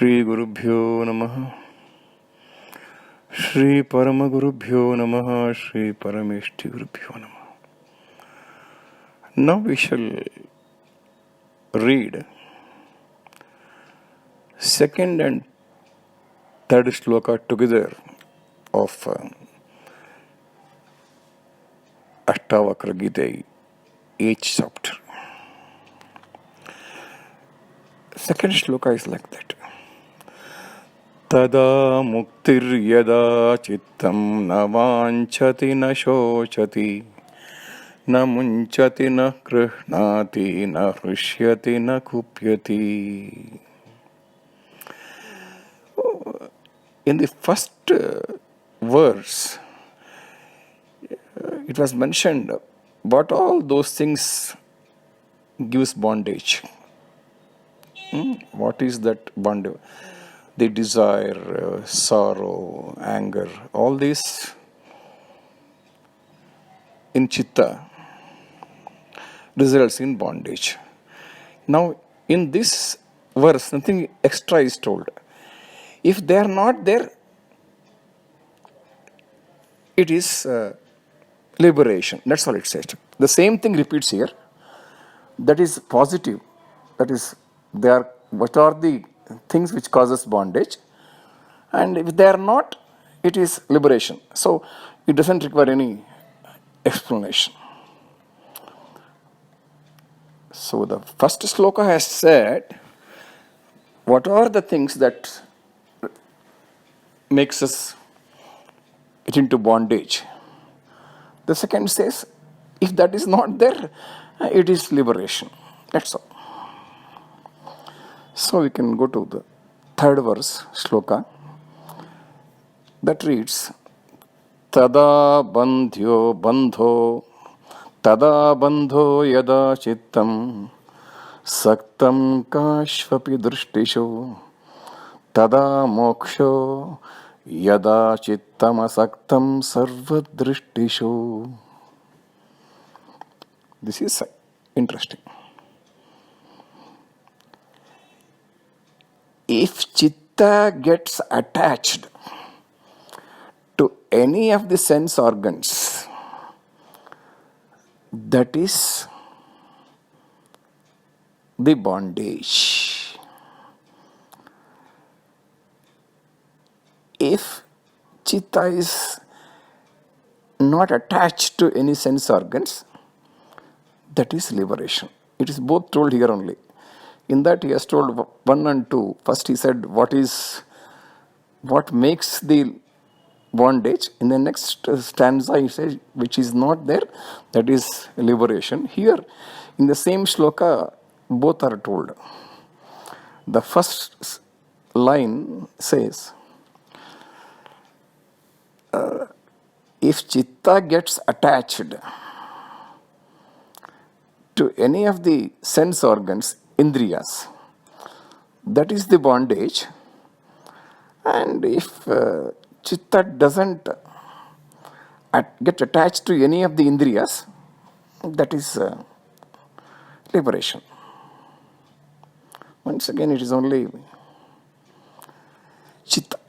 Shri Gurubhyo Namaha. Shri Paramagurubhyo Namaha. Shri Parameshti Gurubhyo Namaha. Now we shall read second and third shloka together of Ashtavakra Gita, each chapter. Second shloka is like that. Tada muktir yada chittam na vanchati na shochati na munchati na krishnati na hrishyati na kupyati. In the first verse, it was mentioned what all those things gives bondage. What is that bondage? The desire, sorrow, anger, all these in chitta results in bondage. Now, in this verse, nothing extra is told. If they are not there, it is liberation. That's all it says. The same thing repeats here. That is positive. That is, what are the things which causes bondage? And if they are not, it is liberation. So it doesn't require any explanation. So the first sloka has said, what are the things that makes us get into bondage? The second says, if that is not there, it is liberation. That's all. So we can go to the third verse, shloka, that reads, Tada bandho yada chittam saktam kashvapi drishtishu tada moksho yada chittam asaktam sarva drishtishu. This is interesting. If chitta gets attached to any of the sense organs, that is the bondage. If chitta is not attached to any sense organs, that is liberation. It is both told here only. In that he has told 1 and 2. First he said what makes the bondage. In the next stanza he says which is not there, that is liberation. Here in the same shloka both are told. The first line says, if chitta gets attached to any of the sense organs, indriyas, that is the bondage. And if chitta doesn't get attached to any of the indriyas, that is liberation. Once again, it is only chitta.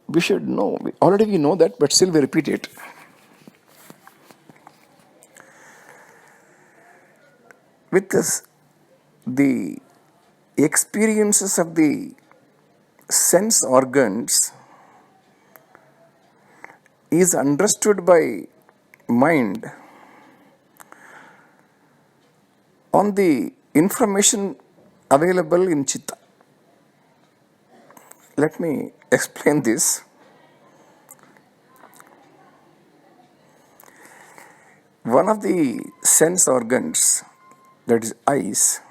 We should know, already we know that, but still we repeat it. With this, the experiences of the sense organs is understood by mind on the information available in chitta. Let me explain this. One of the sense organs, that is eyes,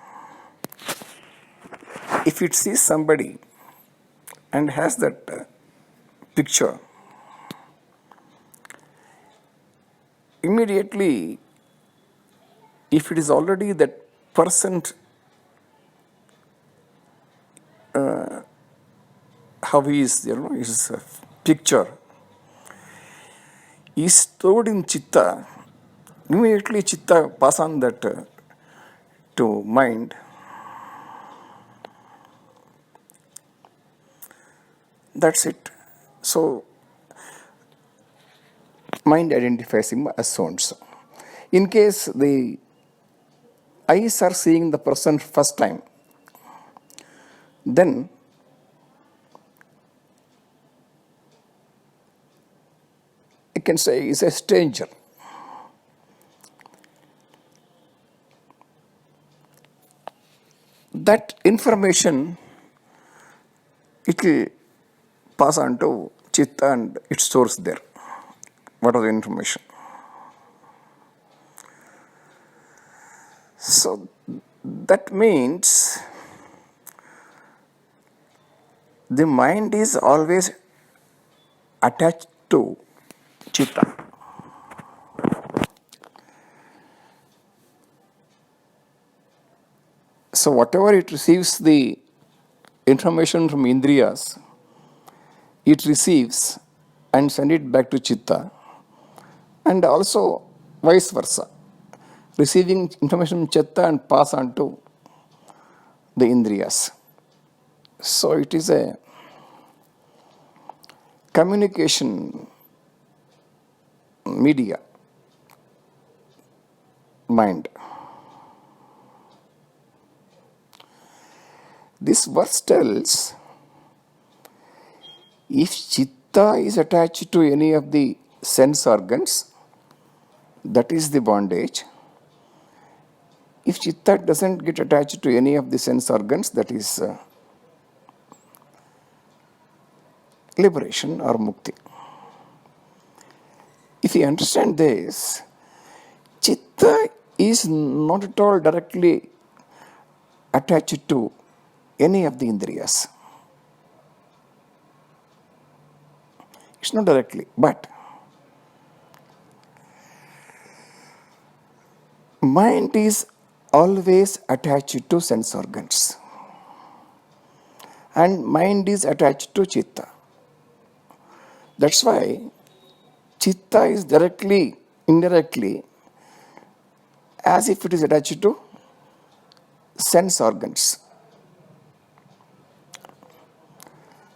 if it sees somebody and has that picture, immediately, if it is already that person, how he is, his picture, is stored in chitta. Immediately chitta pass on that to mind. That's it. So mind identifies him as so and so. In case the eyes are seeing the person first time, then you can say he's a stranger. That information, it will pass on to chitta and it stores there. What are the information? So that means the mind is always attached to chitta. So whatever it receives the information from indriyas, it receives and send it back to chitta, and also vice versa, receiving information from chitta and pass on to the indriyas. So it is a communication media, mind. This verse tells, if chitta is attached to any of the sense organs, that is the bondage. If chitta doesn't get attached to any of the sense organs, that is liberation or mukti. If you understand this, chitta is not at all directly attached to any of the indriyas. It's not directly, but mind is always attached to sense organs, and mind is attached to chitta. That's why chitta is directly, indirectly, as if it is attached to sense organs.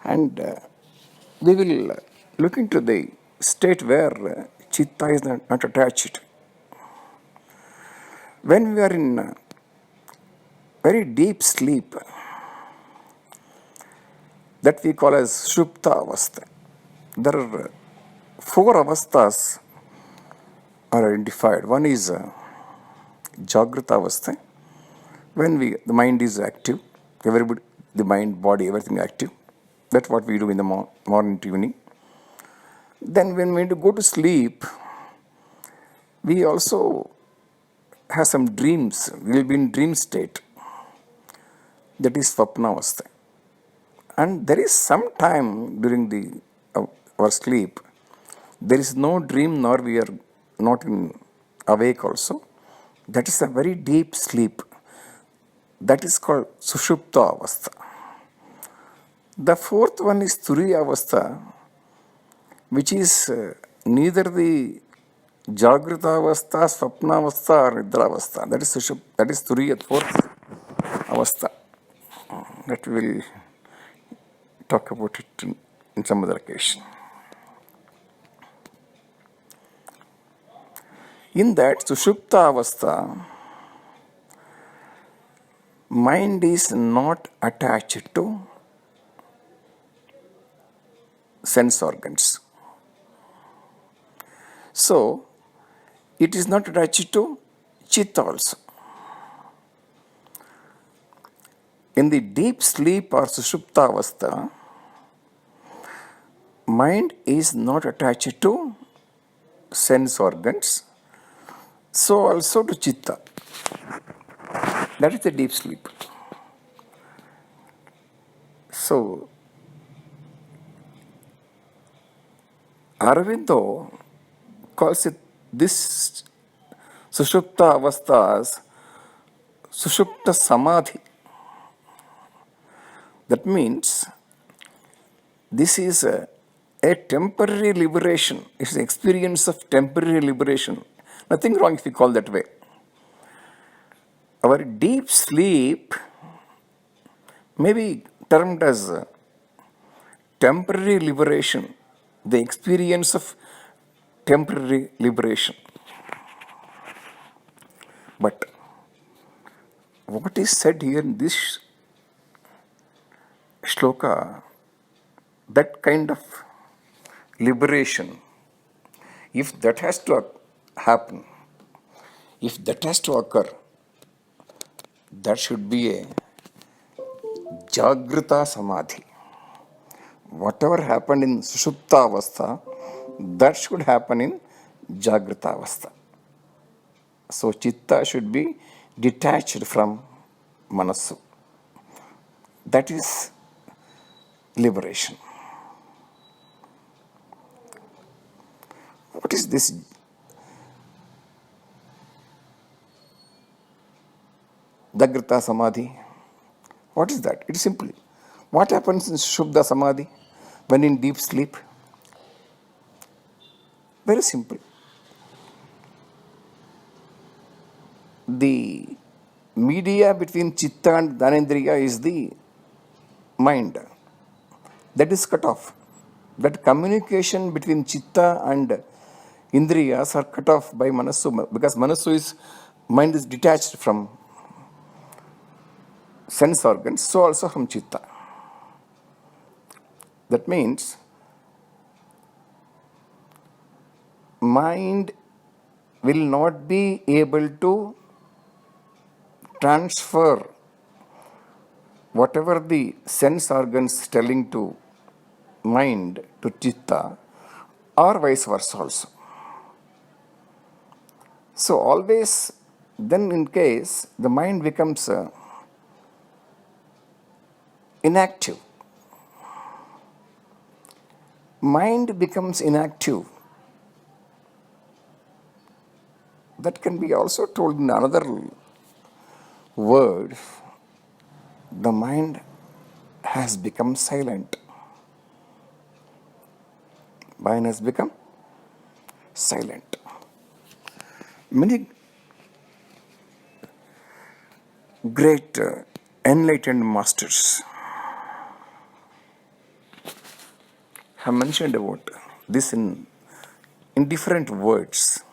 And we will look into the state where chitta is not attached. When we are in very deep sleep, that we call as Shupta Avastha. There are four avasthas are identified. One is Jagrata Avastha, when the mind is active, everybody, the mind, body, everything active. That's what we do in the morning to evening. Then when we go to sleep, we also have some dreams. We will be in dream state. That is Swapna Avastha. And there is some time during our sleep, there is no dream nor we are not in awake also. That is a very deep sleep. That is called Sushupta Avastha. The fourth one is Turiya Avastha, which is neither the Jagrata Avastha, Swapna Avastha or Nidra Avastha. That is that is Turiya, fourth Avastha. That we will talk about it in some other occasion. In that Sushupta Avastha, mind is not attached to sense organs. So, it is not attached to chitta also. In the deep sleep or Sushupta Avastha, mind is not attached to sense organs, so also to chitta. That is the deep sleep. So, Aurobindo calls it this Sushupta Avastha as Sushupta Samadhi. That means this is A temporary liberation is the experience of temporary liberation. Nothing wrong if we call that way. Our deep sleep may be termed as temporary liberation, the experience of temporary liberation. But what is said here in this shloka, that kind of liberation, if that has to happen, if that has to occur, that should be a Jagrita Samadhi. Whatever happened in Sushupta Avastha, that should happen in Jagrita Avastha. So Chitta should be detached from Manasu. That is liberation. What is this Jagrita Samadhi? What is that? It is simply what happens in Shubda Samadhi when in deep sleep? Very simple. The media between Chitta and Dhanendriya is the mind. That is cut off. That communication between Chitta and Indriyas are cut off by Manasu, because Manasu is, mind is detached from sense organs, so also from Chitta. That means mind will not be able to transfer whatever the sense organs telling to mind to Chitta, or vice versa also. So always, then in case the mind becomes inactive. Mind becomes inactive. That can be also told in another word. The mind has become silent. Mind has become silent. Many great enlightened masters have mentioned about this in different words.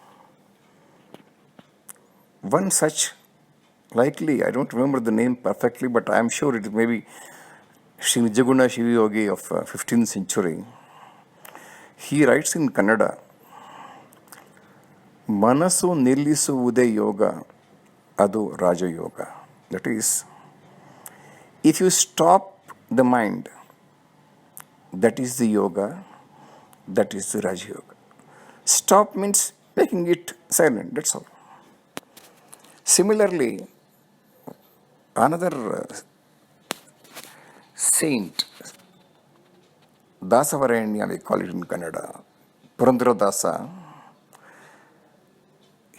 One such, likely, I don't remember the name perfectly, but I am sure it may be Sri Nijaguna Shivayogi of 15th century. He writes in Kannada, Manasu nillisuvude yoga, adu Raja Yoga. That is, if you stop the mind, that is the yoga, that is the Raja Yoga. Stop means making it silent, that's all. Similarly, another saint, Dasavaranya, we call it in Kannada, Purandara Dasa,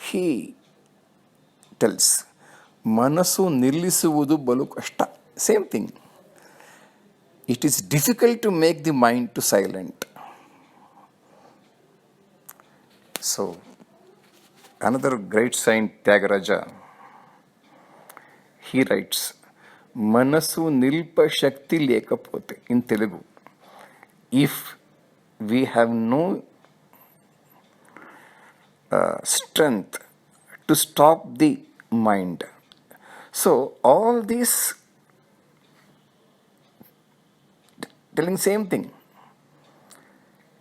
he tells, Manasu nillisuvudu balu kashta. Same thing. It is difficult to make the mind to silent. So, another great saint, Tyagaraja, he writes, Manasu nilpa shakti lekapote, in Telugu. If we have no strength to stop the mind. So, all these telling same thing,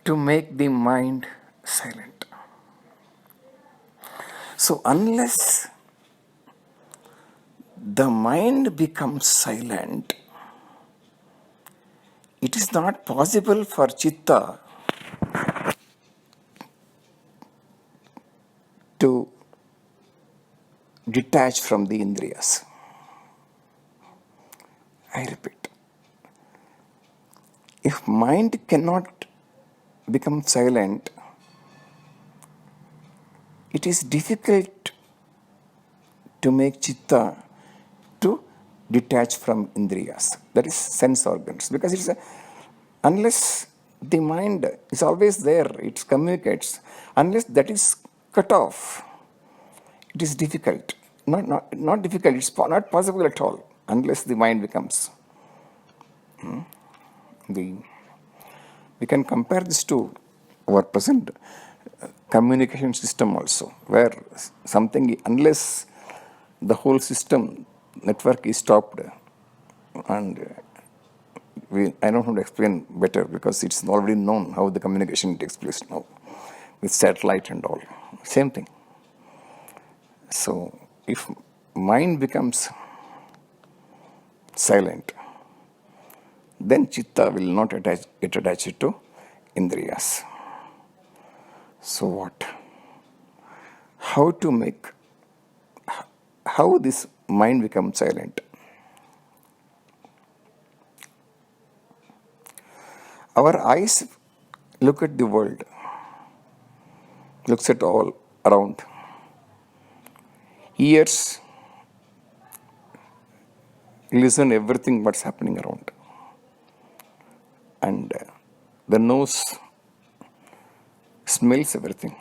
to make the mind silent. So, unless the mind becomes silent, it is not possible for Chitta to detach from the Indriyas. I repeat, if mind cannot become silent, it is difficult to make Chitta to detach from Indriyas, that is sense organs, because it's unless The mind is always there, it communicates. Unless that is cut off, it is difficult. Not difficult, it's not possible at all, unless the mind becomes. The, we can compare this to our present communication system also, where something, unless the whole system network is stopped, and I don't have to explain better because it's already known how the communication takes place now with satellite and all. Same thing. So if mind becomes silent, then chitta will not get attached to indriyas. So what? How to make, how this mind becomes silent? Our eyes look at the world, looks at all around. Ears listen everything what's happening around. And the nose smells everything.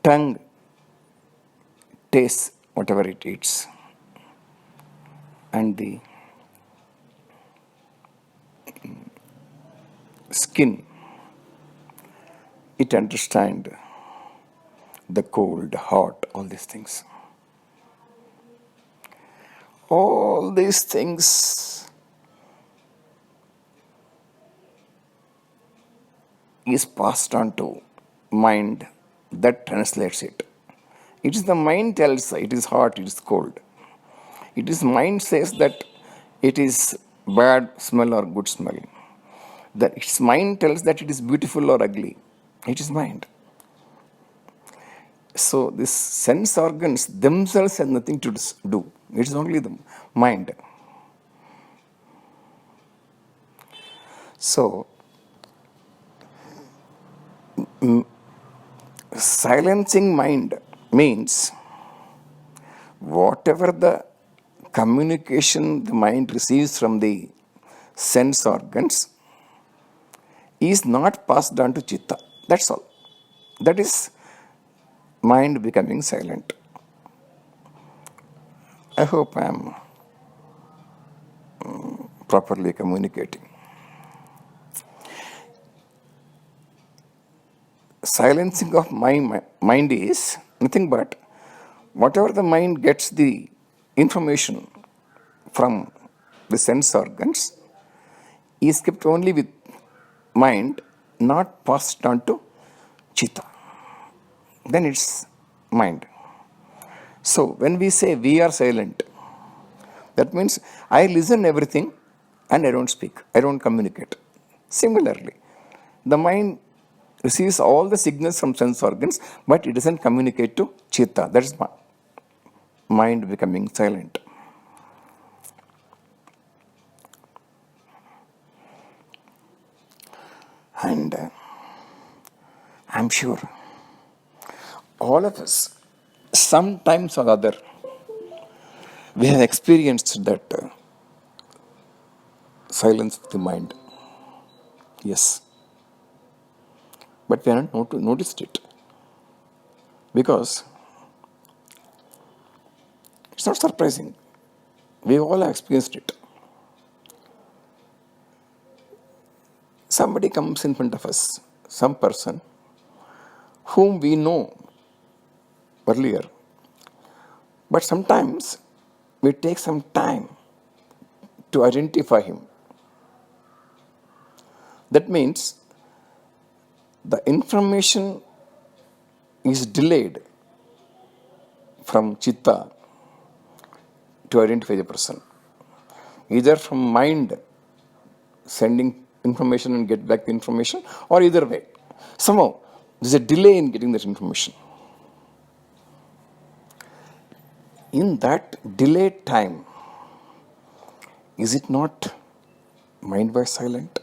Tongue tastes whatever it eats. And the skin, it understands the cold, hot, all these things. All these things is passed on to mind that translates it. It is the mind tells it is hot, it is cold. It is mind says that it is bad smell or good smell. That its mind tells that it is beautiful or ugly. It is mind. So these sense organs themselves have nothing to do. It is only the mind. So silencing mind means whatever the communication the mind receives from the sense organs is not passed on to chitta. That's all. That is mind becoming silent. I hope I am properly communicating. Silencing of my mind is nothing but whatever the mind gets the information from the sense organs is kept only with mind, not passed on to chitta. Then it's mind. So when we say we are silent, that means I listen everything and I don't speak, I don't communicate. Similarly, the mind receives all the signals from sense organs, but it doesn't communicate to chitta. That is mind becoming silent. And I'm sure all of us, sometimes or other, we have experienced that silence of the mind. Yes. But we haven't noticed it. Because it's not surprising. We all have experienced it. Somebody comes in front of us, some person whom we know earlier, but sometimes we take some time to identify him. That means the information is delayed from chitta to identify the person. Either from mind sending information and get back the information, or either way. Somehow, there's a delay in getting that information. In that delayed time, is it not mind was silent?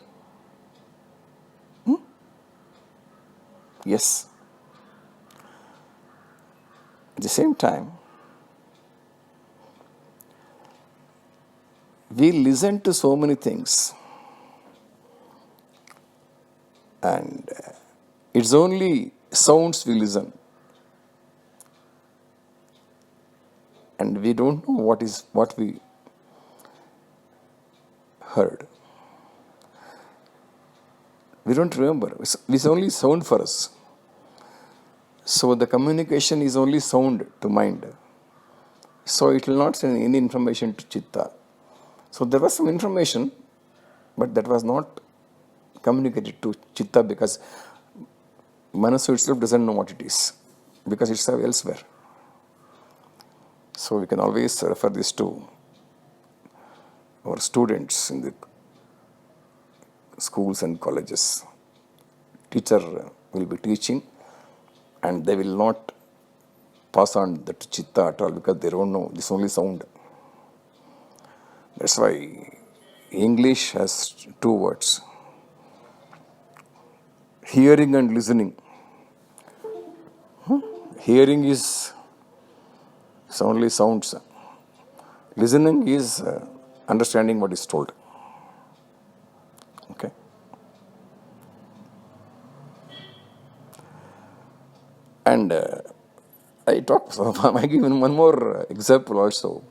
Yes. At the same time, we listen to so many things And it's only sounds we listen. And we don't know what we heard. We don't remember. It's only sound for us. So the communication is only sound to mind. So it will not send any information to Chitta. So there was some information, but that was not communicated to Chitta because Manasu itself doesn't know what it is because it's elsewhere. So we can always refer this to our students in the schools and colleges. Teacher will be teaching and they will not pass on that to Chitta at all because they don't know. This is only sound. That's why English has two words. Hearing and listening. Hearing is only sounds. Listening is understanding what is told. Okay. And I give one more example also.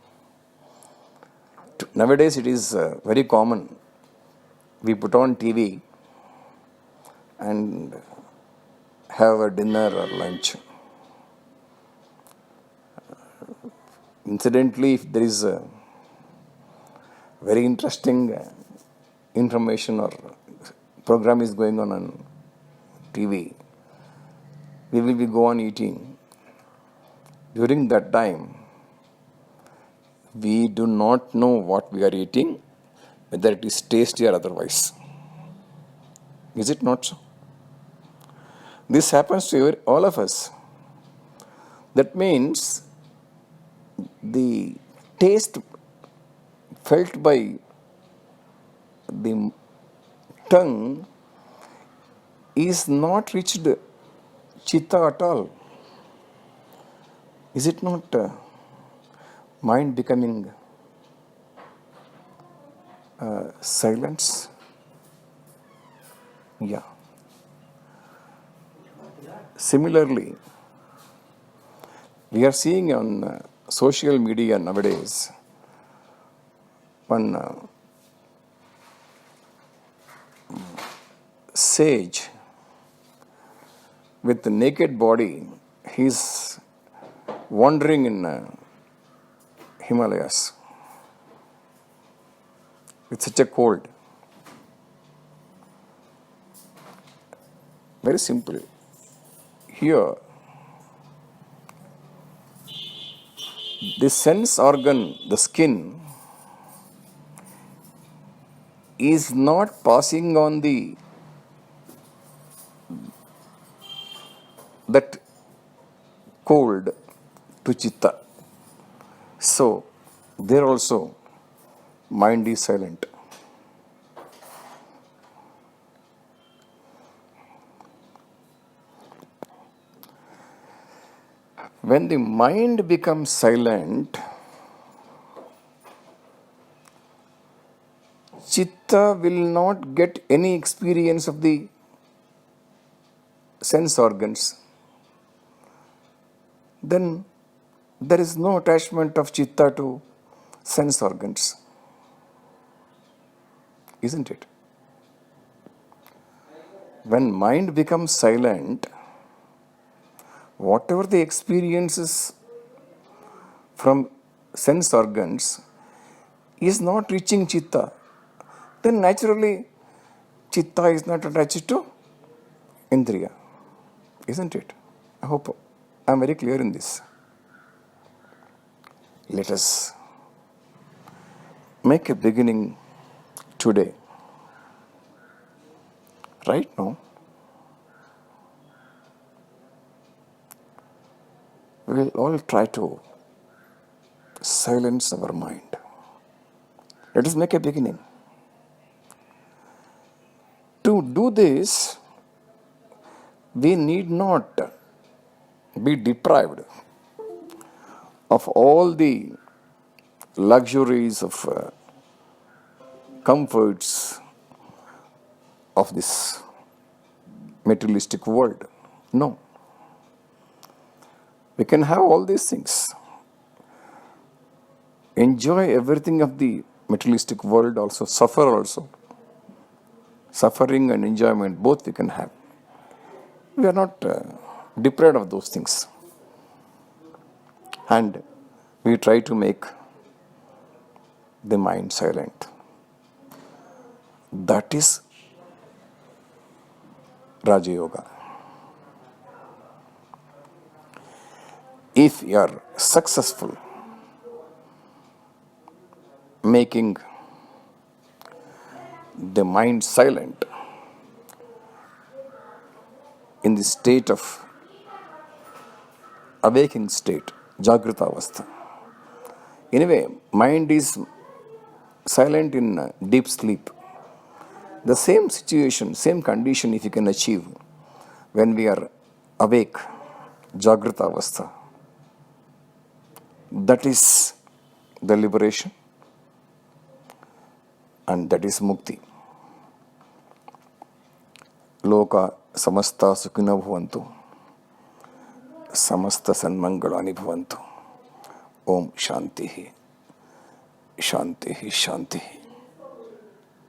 Nowadays it is very common. We put on TV and have a dinner or lunch. Incidentally, if there is a very interesting information or program is going on TV, we will be go on eating. During that time, we do not know what we are eating, whether it is tasty or otherwise. Is it not so? This happens to all of us. That means the taste felt by the tongue is not reached Chitta at all. Is it not mind becoming silence? Yeah. Similarly, we are seeing on social media nowadays one sage with the naked body. He's wandering in Himalayas with such a cold. Very simple. Here, the sense organ, the skin, is not passing on that cold to Chitta. So, there also, mind is silent. When the mind becomes silent, Chitta will not get any experience of the sense organs. Then there is no attachment of Chitta to sense organs. Isn't it? When mind becomes silent, whatever the experiences from sense organs is not reaching Chitta, then naturally Chitta is not attached to Indriya. Isn't it? I hope I am very clear in this. Let us make a beginning today. Right now, we will all try to silence our mind. Let us make a beginning. To do this, we need not be deprived of all the luxuries of comforts of this materialistic world. No. We can have all these things. Enjoy everything of the materialistic world also, suffer also. Suffering and enjoyment, both we can have. We are not deprived of those things. And we try to make the mind silent. That is Raja Yoga. If you are successful making the mind silent in the state of awakening state, Jagrita Avastha. Anyway, mind is silent in deep sleep. The same situation, same condition if you can achieve when we are awake, Jagrita Avastha, that is the liberation and that is mukti. Loka samasta sukhina bhavantu, samasta sanmangalani bhavantu. Om Shanti, Shanti, Shanti.